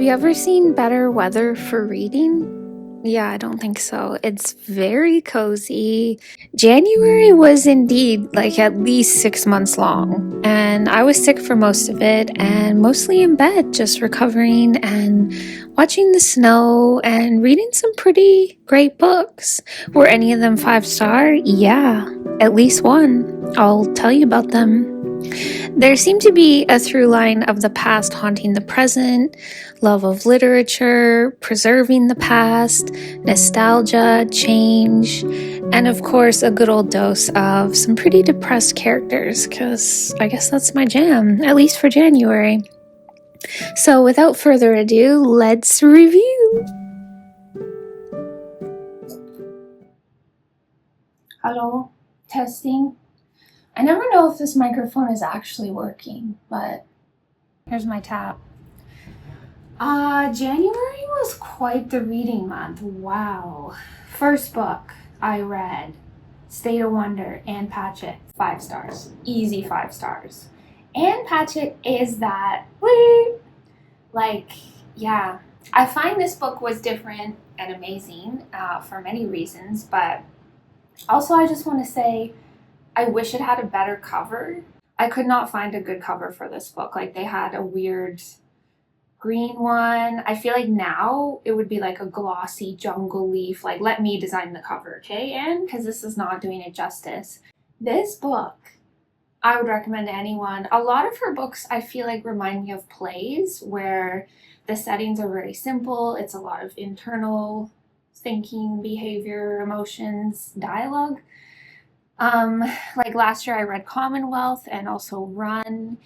you ever seen better weather for reading? Yeah, I don't think so. It's very cozy. January was indeed like at least 6 months long, and I was sick for most of it and mostly in bed, just recovering and watching the snow and reading some pretty great books. Were any of them 5 star? Yeah, at least one. I'll tell you about them. There seemed to be a through line of the past haunting the present, love of literature, preserving the past, nostalgia, change, and of course, a good old dose of some pretty depressed characters, because I guess that's my jam, at least for January. So, without further ado, let's review. Hello, testing. I never know if this microphone is actually working, but here's my tap. January was quite the reading month. Wow. First book I read, State of Wonder, Ann Patchett, 5 stars. Easy 5 stars. Ann Patchett is that, yeah. I find this book was different and amazing for many reasons, but also I just want to say I wish it had a better cover. I could not find a good cover for this book. Like, they had a weird green one. I feel like now it would be like a glossy jungle leaf. Like, let me design the cover, okay, Anne? Because this is not doing it justice. This book, I would recommend to anyone. A lot of her books, I feel like, remind me of plays where the settings are very simple. It's a lot of internal thinking, behavior, emotions, dialogue. Like last year I read Commonwealth and also Run,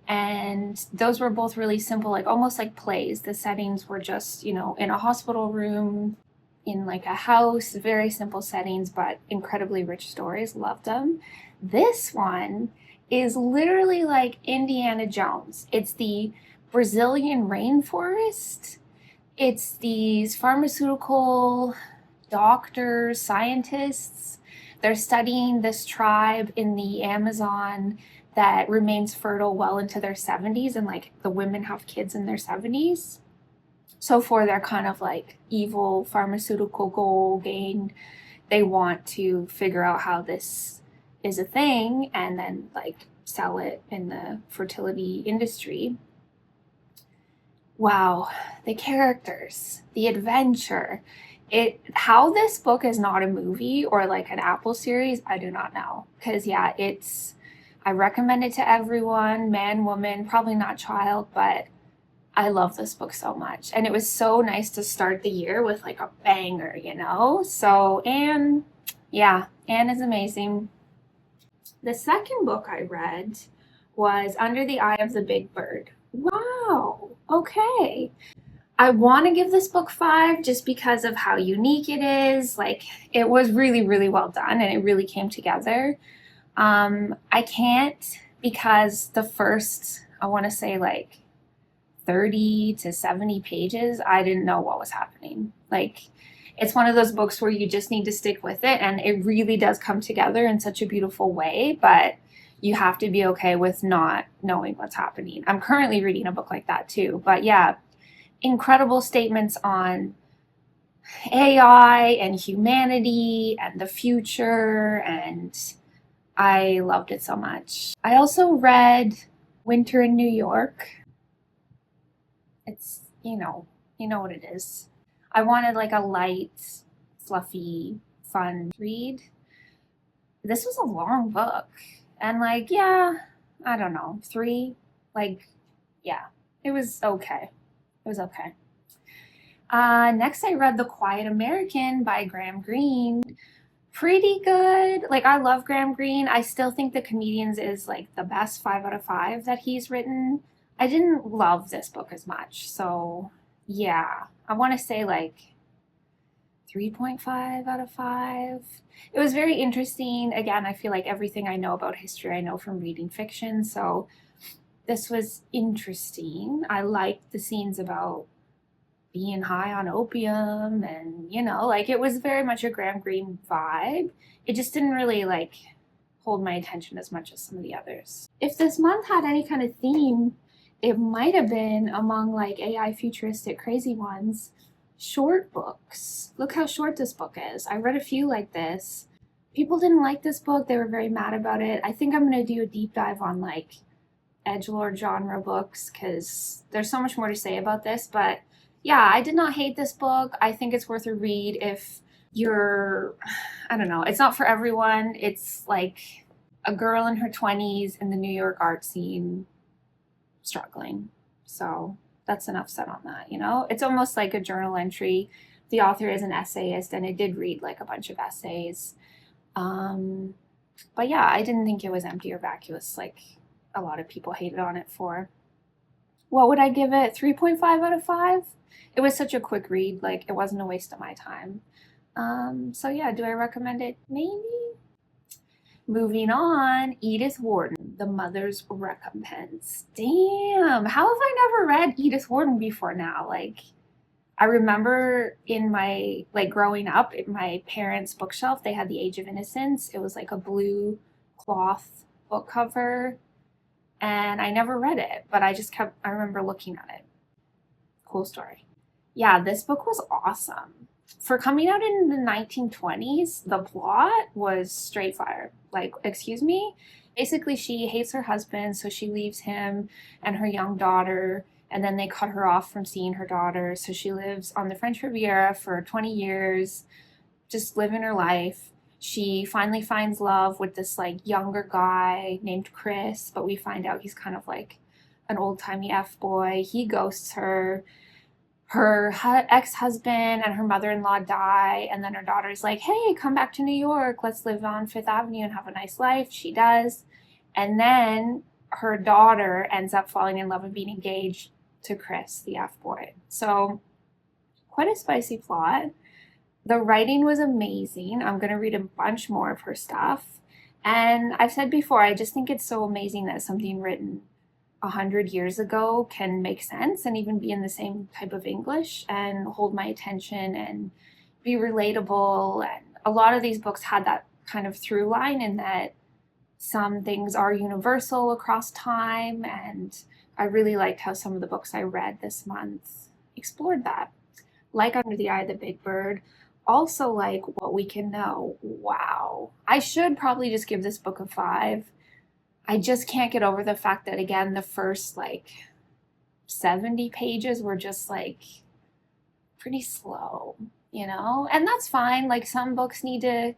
and those were both really simple, like almost like plays. The settings were just, in a hospital room, in like a house, very simple settings, but incredibly rich stories. Loved them. This one is literally like Indiana Jones. It's the Brazilian rainforest. It's these pharmaceutical doctors, scientists. They're studying this tribe in the Amazon that remains fertile well into their 70s, and like the women have kids in their 70s. So for their kind of like evil pharmaceutical goal gain, they want to figure out how this is a thing and then like sell it in the fertility industry. Wow, the characters, the adventure. How this book is not a movie or like an Apple series, I do not know. Because yeah, I recommend it to everyone, man, woman, probably not child, but I love this book so much. And it was so nice to start the year with like a banger, So Anne is amazing. The second book I read was Under the Eye of the Big Bird. Wow, okay. I want to give this book 5 just because of how unique it is. Like, it was really, really well done and it really came together. I can't, because the first, I want to say like 30 to 70 pages, I didn't know what was happening. Like, it's one of those books where you just need to stick with it, and it really does come together in such a beautiful way, but you have to be okay with not knowing what's happening. I'm currently reading a book like that too, but yeah, incredible statements on AI and humanity and the future, and I loved it so much. I also read Winter in New York. It's, you know what it is. I wanted like a light, fluffy, fun read. This was a long book. And like, yeah, I don't know, 3, like, yeah, it was okay. It was okay. Next, I read The Quiet American by Graham Greene. Pretty good. Like, I love Graham Greene. I still think The Comedians is like the best 5 out of 5 that he's written. I didn't love this book as much. So, yeah, I want to say like 3.5 out of 5. It was very interesting. Again, I feel like everything I know about history I know from reading fiction. So, this was interesting. I liked the scenes about being high on opium and, like, it was very much a Graham Greene vibe. It just didn't really like hold my attention as much as some of the others. If this month had any kind of theme, It might have been among like AI futuristic crazy ones. Short books. Look how short this book is. I read a few like this. People didn't like this book. They were very mad about it. I think I'm going to do a deep dive on like edgelord genre books because there's so much more to say about this. But yeah, I did not hate this book. I think it's worth a read if you're, I don't know, it's not for everyone. It's like a girl in her 20s in the New York art scene struggling. So that's enough said on that, you know? It's almost like a journal entry. The author is an essayist, and it did read like a bunch of essays. Um, but yeah, I didn't think it was empty or vacuous like a lot of people hated on it for. What would I give it? 3.5 out of 5? It was such a quick read, like it wasn't a waste of my time. So yeah, do I recommend it? Maybe. Moving on, Edith Wharton, The Mother's Recompense. Damn, how have I never read Edith Wharton before now? Like, I remember in my, like, growing up, in my parents' bookshelf, they had The Age of Innocence. It was like a blue cloth book cover, and I never read it, but I remember looking at it. Cool story. Yeah, this book was awesome. For coming out in the 1920s, the plot was straight fire. Like, excuse me? Basically, she hates her husband, so she leaves him and her young daughter, and then they cut her off from seeing her daughter. So she lives on the French Riviera for 20 years, just living her life. She finally finds love with this like younger guy named Chris, but we find out he's kind of like an old-timey F boy. He ghosts her. Her ex-husband and her mother-in-law die, and then her daughter's like, hey, come back to New York, let's live on Fifth Avenue and have a nice life. She does. And then her daughter ends up falling in love and being engaged to Chris, the F-boy. So quite a spicy plot. The writing was amazing. I'm going to read a bunch more of her stuff. And I've said before, I just think it's so amazing that something written 100 years ago can make sense and even be in the same type of English and hold my attention and be relatable. And a lot of these books had that kind of through line in that some things are universal across time. And I really liked how some of the books I read this month explored that. Like Under the Eye of the Big Bird, also like What We Can Know. Wow. I should probably just give this book a 5. I just can't get over the fact that, again, the first like 70 pages were just like pretty slow, you know? And that's fine. Like some books need to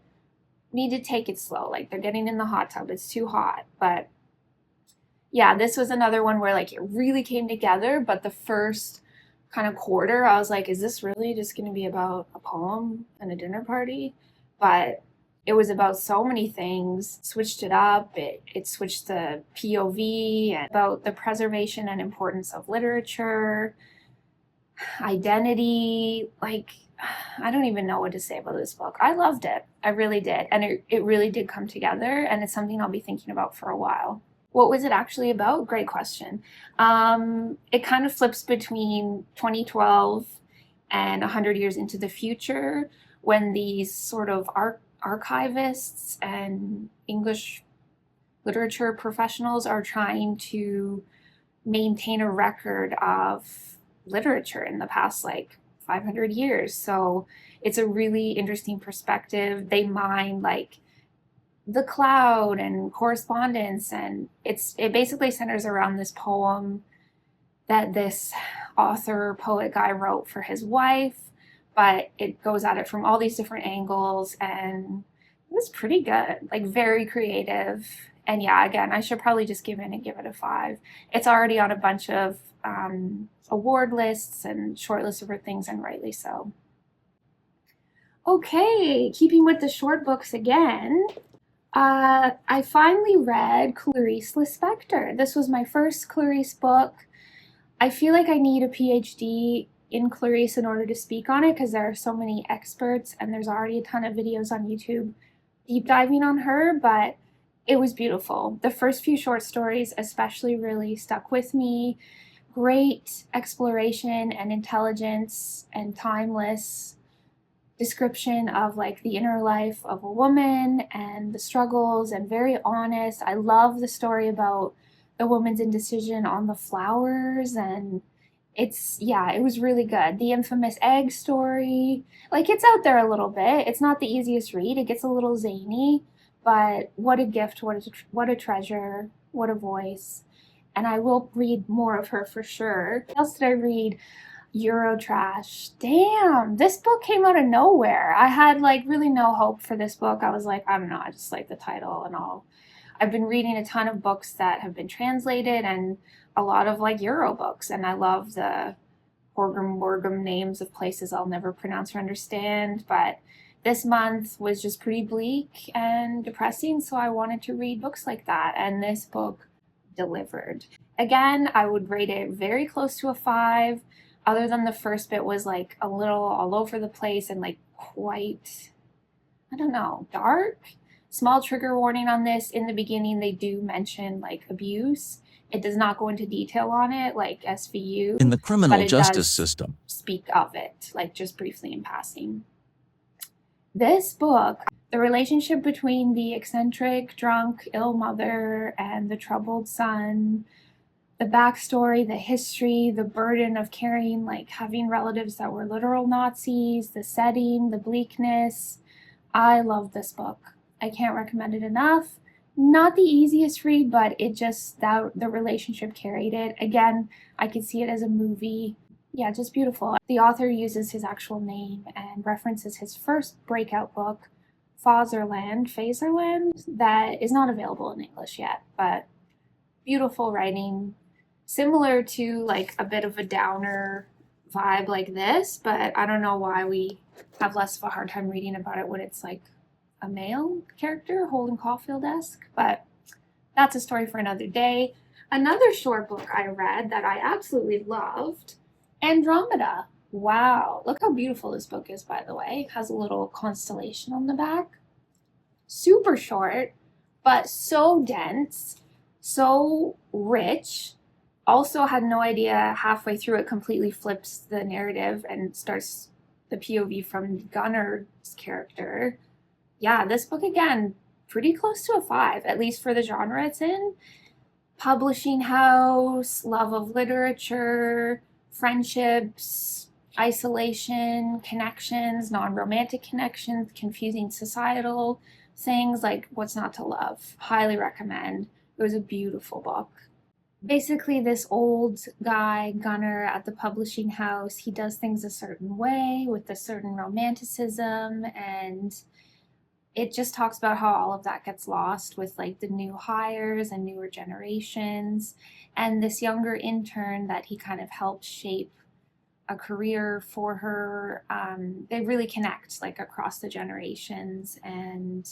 take it slow. Like they're getting in the hot tub, it's too hot. But yeah, this was another one where like it really came together, but the first kind of quarter, I was like, is this really just going to be about a poem and a dinner party? But it was about so many things, switched it up. It switched the POV and about the preservation and importance of literature, identity. Like, I don't even know what to say about this book. I loved it. I really did. And it really did come together. And it's something I'll be thinking about for a while. What was it actually about? Great question. It kind of flips between 2012 and 100 years into the future when these sort of archivists and English literature professionals are trying to maintain a record of literature in the past like 500 years. So it's a really interesting perspective. They mine like the cloud and correspondence, and it basically centers around this poem that this author poet guy wrote for his wife, but it goes at it from all these different angles, and it was pretty good, like very creative. And yeah, again, I should probably just give in and give it a 5. It's already on a bunch of award lists and short lists for things, and rightly so. Okay, keeping with the short books again, I finally read Clarice Lispector. This was my first Clarice book. I feel like I need a PhD in Clarice in order to speak on it because there are so many experts and there's already a ton of videos on YouTube deep diving on her, but it was beautiful. The first few short stories especially really stuck with me. Great exploration and intelligence and timeless description of like the inner life of a woman and the struggles, and very honest. I love the story about the woman's indecision on the flowers, and yeah, it was really good. The infamous egg story, like it's out there a little bit. It's not the easiest read. It gets a little zany, but what a gift, what a treasure, what a voice. And I will read more of her for sure. What else did I read? Eurotrash. Damn, this book came out of nowhere. I had like really no hope for this book. I was like, I don't know, I just like the title and all. I've been reading a ton of books that have been translated and a lot of like Euro books, and I love the Horgum Morgum names of places I'll never pronounce or understand. But this month was just pretty bleak and depressing, so I wanted to read books like that, and this book delivered. Again, I would rate it very close to a 5, other than the first bit was like a little all over the place and like quite, I don't know, dark. Small trigger warning on this. In the beginning, they do mention like abuse. It does not go into detail on it like SVU. In the criminal but it justice does system, speak of it, like just briefly in passing. This book, the relationship between the eccentric, drunk, ill mother and the troubled son, the backstory, the history, the burden of carrying, like having relatives that were literal Nazis, the setting, the bleakness. I love this book. I can't recommend it enough. Not the easiest read, but it just, that the relationship carried it. Again, I could see it as a movie. Yeah, just beautiful. The author uses his actual name and references his first breakout book, Fazerland, that is not available in English yet, but beautiful writing, similar to like a bit of a downer vibe like this, but I don't know why we have less of a hard time reading about it when it's like a male character, Holden Caulfield-esque, but that's a story for another day. Another short book I read that I absolutely loved, Andromeda. Wow, look how beautiful this book is, by the way. It has a little constellation on the back. Super short, but so dense, so rich. Also had no idea halfway through it completely flips the narrative and starts the POV from Gunner's character. Yeah, this book again, pretty close to a 5, at least for the genre it's in. Publishing house, love of literature, friendships, isolation, connections, non-romantic connections, confusing societal things, like what's not to love. Highly recommend. It was a beautiful book. Basically, this old guy, Gunner, at the publishing house, he does things a certain way with a certain romanticism, and it just talks about how all of that gets lost with like the new hires and newer generations, and this younger intern that he kind of helps shape a career for her. They really connect like across the generations, and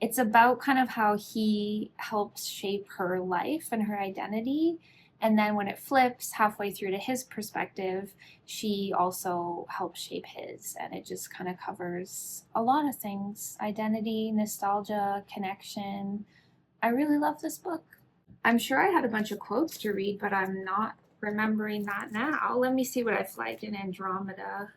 it's about kind of how he helps shape her life and her identity. And then when it flips halfway through to his perspective, she also helps shape his. And it just kind of covers a lot of things: identity, nostalgia, connection. I really love this book. I'm sure I had a bunch of quotes to read, but I'm not remembering that now. Let me see what I flagged in Andromeda.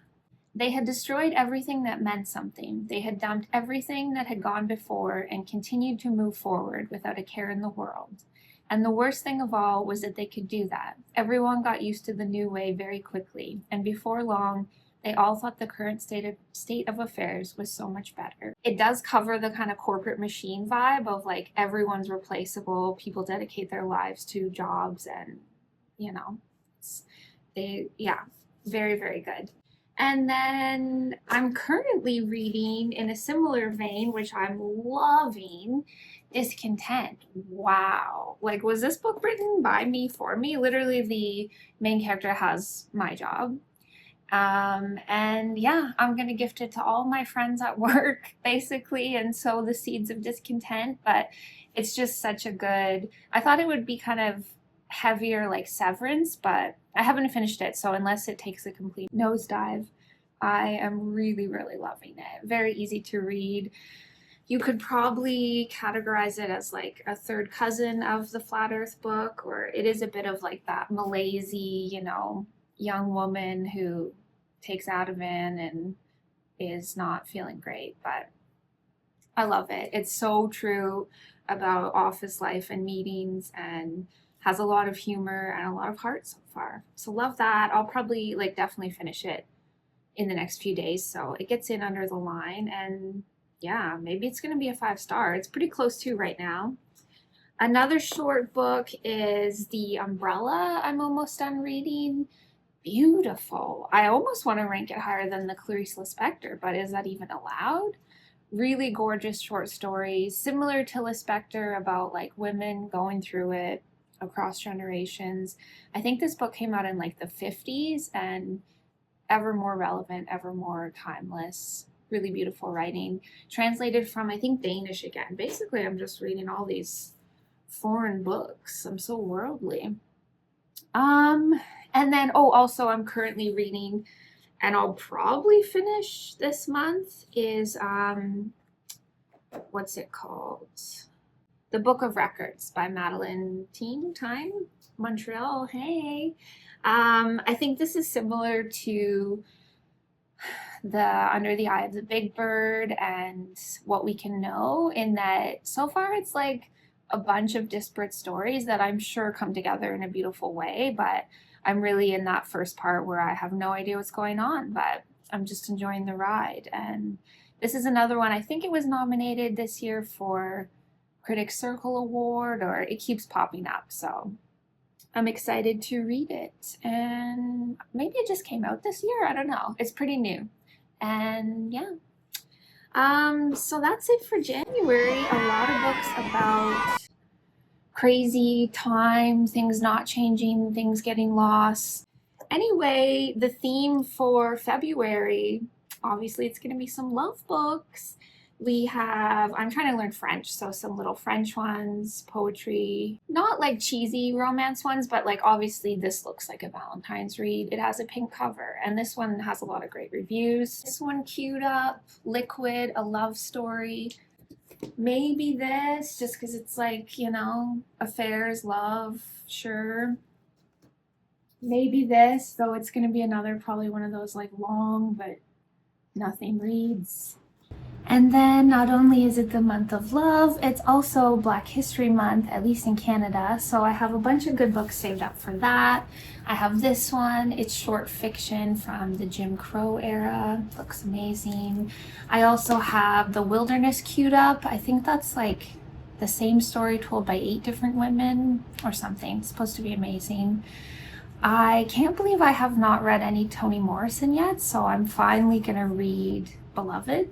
They had destroyed everything that meant something. They had dumped everything that had gone before and continued to move forward without a care in the world. And the worst thing of all was that they could do that. Everyone got used to the new way very quickly, and before long, they all thought the current state of affairs was so much better. It does cover the kind of corporate machine vibe of like everyone's replaceable, people dedicate their lives to jobs, and you know, yeah, very, very good. And then I'm currently reading in a similar vein, which I'm loving, Discontent. Wow. Like, was this book written by me for me? Literally, the main character has my job. And yeah, I'm going to gift it to all my friends at work, basically, and sow the seeds of discontent. But it's just such a good, I thought it would be kind of heavier like Severance, but I haven't finished it, so unless it takes a complete nosedive, I am really, really loving it. Very easy to read. You could probably categorize it as like a third cousin of the Flat Earth book, or it is a bit of like that Malaysia, young woman who takes Ativan and is not feeling great, but I love it. It's so true. about office life and meetings, and has a lot of humor and a lot of heart so far. So love that. I'll probably like definitely finish it in the next few days, so it gets in under the line. And yeah, maybe it's going to be a 5 star. It's pretty close to right now. Another short book is The Umbrella. I'm almost done reading. Beautiful. I almost want to rank it higher than the Clarice Lispector, but is that even allowed? Really gorgeous short stories, similar to Lispector, about like women going through it across generations. I think this book came out in like the 50s and ever more relevant, ever more timeless. Really beautiful writing. Translated from, I think, Danish again. Basically, I'm just reading all these foreign books. I'm so worldly. And then, oh, also I'm currently reading, and I'll probably finish this month, is what's it called? The Book of Records by Madeline Time, Montreal. Hey. I think this is similar to the Under the Eye of the Big Bird and What We Can Know, in that so far it's like a bunch of disparate stories that I'm sure come together in a beautiful way, but I'm really in that first part where I have no idea what's going on, but I'm just enjoying the ride. And this is another one, I think it was nominated this year for Critics Circle Award, or it keeps popping up, so I'm excited to read it. And maybe it just came out this year, I don't know. It's pretty new. And yeah. So that's it for January. A lot of books about crazy time, things not changing, things getting lost. Anyway, the theme for February, obviously it's going to be some love books. I'm trying to learn French, so some little French ones, poetry, not like cheesy romance ones, but like obviously this looks like a Valentine's read. It has a pink cover, and this one has a lot of great reviews. This one queued up, Liquid, a love story. Maybe this, just because it's like, you know, affairs, love, sure. Maybe this, though it's going to be another, probably one of those like long but nothing reads. And then not only is it the month of love, it's also Black History Month, at least in Canada. So I have a bunch of good books saved up for that. I have this one. It's short fiction from the Jim Crow era. Looks amazing. I also have The Wilderness queued up. I think that's like the same story told by 8 different women or something. It's supposed to be amazing. I can't believe I have not read any Toni Morrison yet, so I'm finally gonna read Beloved.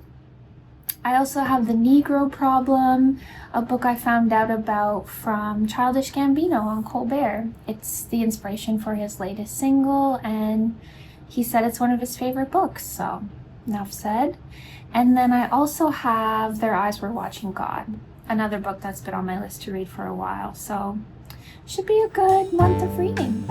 I also have The Negro Problem, a book I found out about from Childish Gambino on Colbert. It's the inspiration for his latest single, and he said it's one of his favorite books, so enough said. And then I also have Their Eyes Were Watching God, another book that's been on my list to read for a while, so should be a good month of reading.